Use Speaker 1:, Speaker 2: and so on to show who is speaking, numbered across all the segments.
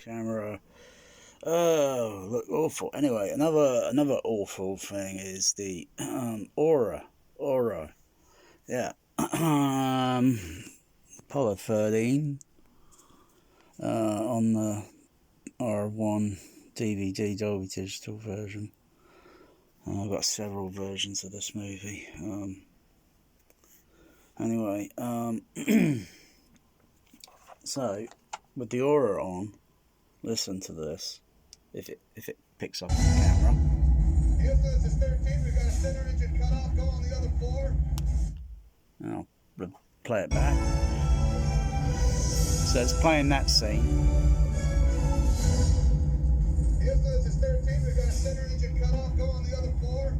Speaker 1: camera. Oh, look awful. Anyway, another awful thing is the Aura. Yeah. Apollo 13 on the R1 DVD Dolby Digital version. I've got several versions of this movie. Anyway, so with the Aura on, listen to this. If it picks up on the camera.
Speaker 2: Houston, this is 13. We've got a center engine cut off. Go on the other floor.
Speaker 1: I'll play it back. So it's playing that scene.
Speaker 2: Houston, this is 13. We've got a center engine cut off. Go on the other floor.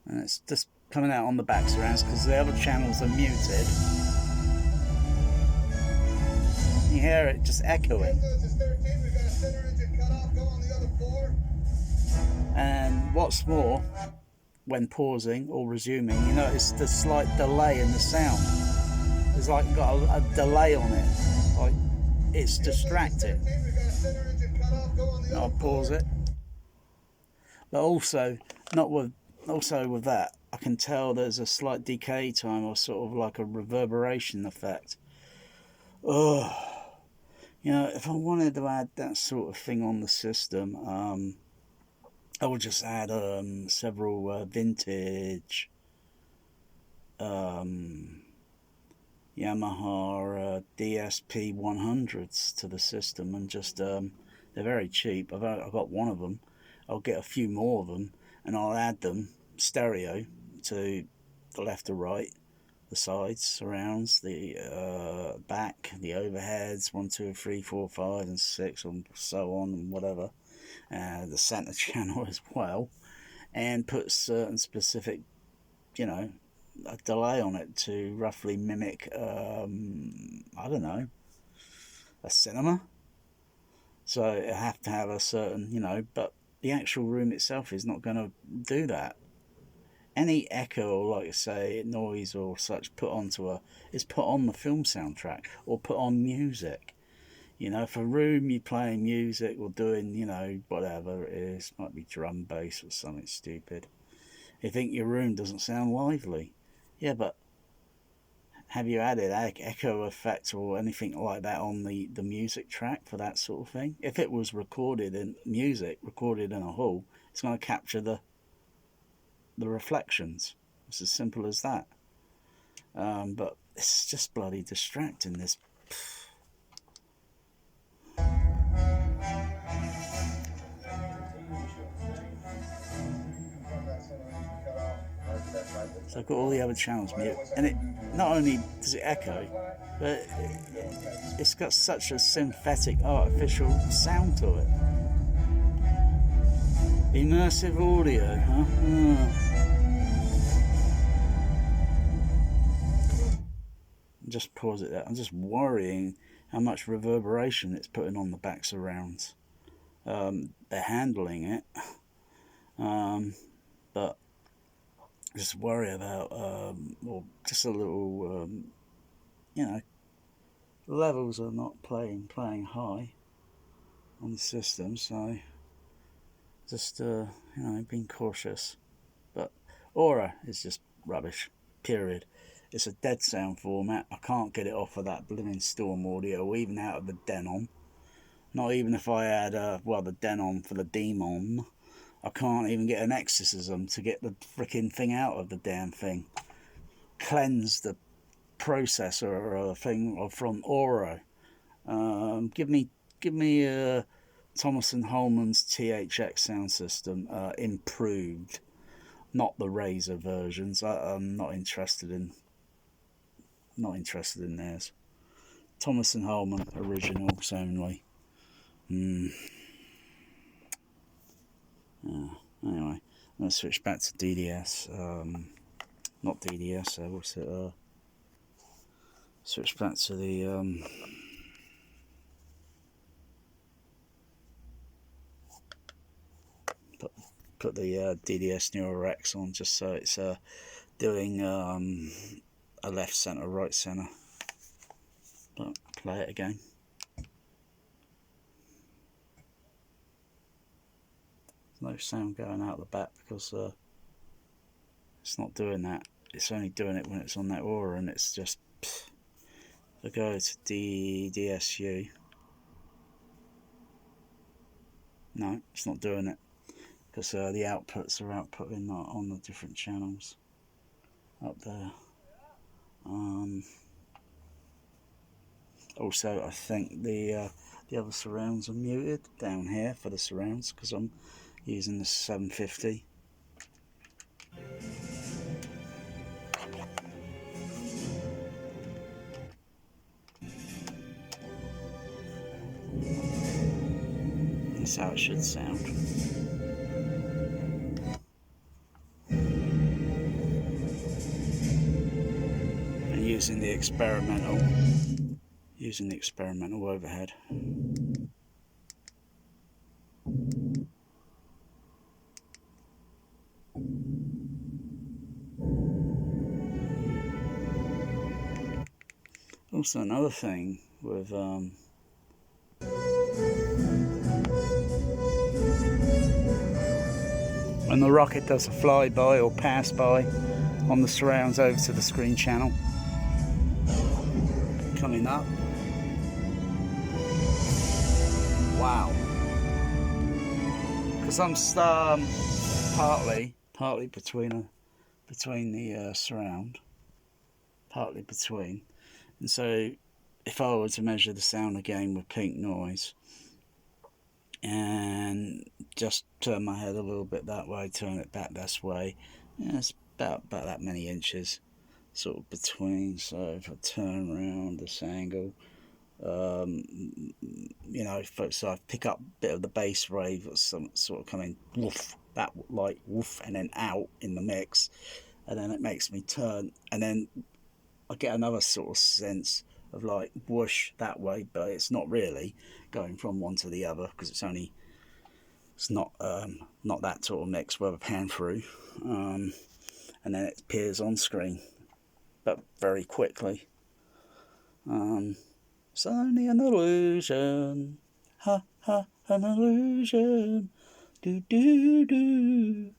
Speaker 1: And it's just coming out on the back surrounds because the other channels are muted. You hear it just echoing.
Speaker 2: Houston, this is 13. We've got a center engine cut off. Go on the other floor.
Speaker 1: And what's more, when pausing or resuming, you notice the slight delay in the sound. There's like got a delay on it. Like it's distracting. I'll pause it. But also with that, I can tell there's a slight decay time or sort of like a reverberation effect. Oh, you know, if I wanted to add that sort of thing on the system, I would just add several vintage Yamaha DSP 100s to the system, and just they're very cheap. I've got one of them. I'll get a few more of them, and I'll add them stereo to the left or right, the sides, surrounds, the back, the overheads, 1, 2, 3, 4, 5, and 6, and so on, and whatever. The center channel as well, and put certain specific, you know, a delay on it to roughly mimic, I don't know, a cinema. So it have to have a certain, you know, but the actual room itself is not going to do that. Any echo, or like I say, noise or such, is put on the film soundtrack or put on music. You know, if a room you're playing music or doing, you know, whatever it is, might be drum bass or something stupid, you think your room doesn't sound lively. Yeah, but have you added echo effects or anything like that on the music track for that sort of thing? If it was recorded in a hall, it's going to capture the reflections. It's as simple as that. But it's just bloody distracting, this. So I've got all the other channels mute, and it not only does it echo, but it's got such a synthetic, artificial sound to it. Immersive audio, huh? Just pause it there. I'm just worrying how much reverberation it's putting on the back surrounds. They're handling it, but just worry about, or just a little, you know, the levels are not playing high on the system, so just, you know, being cautious. But Aura is just rubbish, period. It's a dead sound format. I can't get it off of that blooming Storm Audio, or even out of the Denon. Not even if I had, the Denon for the Demon. I can't even get an exorcism to get the freaking thing out of the damn thing. Cleanse the processor or thing from Aura. Give me Thomas & Holman's THX sound system, improved, not the Razer versions. I'm not interested in theirs. Thomas & Holman originals only. Anyway, I'm going to switch back to DDS. Not DDS, what's it? Switch back to the put the DDS Neural X on, just so it's doing a left center, right center. But play it again. no sound going out the back because it's not doing that. It's only doing it when it's on that aura, and it's just. Pfft. If I go to DSU, no, it's not doing it because the outputs are outputting on the different channels up there. Also, I think the other surrounds are muted down here for the surrounds because I'm using the 750. That's how it should sound. And using the experimental overhead. Also, another thing with when the rocket does a flyby or pass by on the surrounds over to the screen channel, coming up. Wow. Because I'm partly between the surround, partly between, and so if I were to measure the sound again with pink noise and just turn my head a little bit that way, turn it back this way, yeah, it's about that many inches sort of between. So if I turn around this angle, you know, so I pick up a bit of the bass wave that's some sort of coming woof, that like woof, and then out in the mix, and then it makes me turn, and then I get another sort of sense of like whoosh that way, but it's not really going from one to the other because it's not that sort of mix where I pan through, and then it appears on screen, but very quickly. It's only an illusion, ha ha, an illusion, do do do.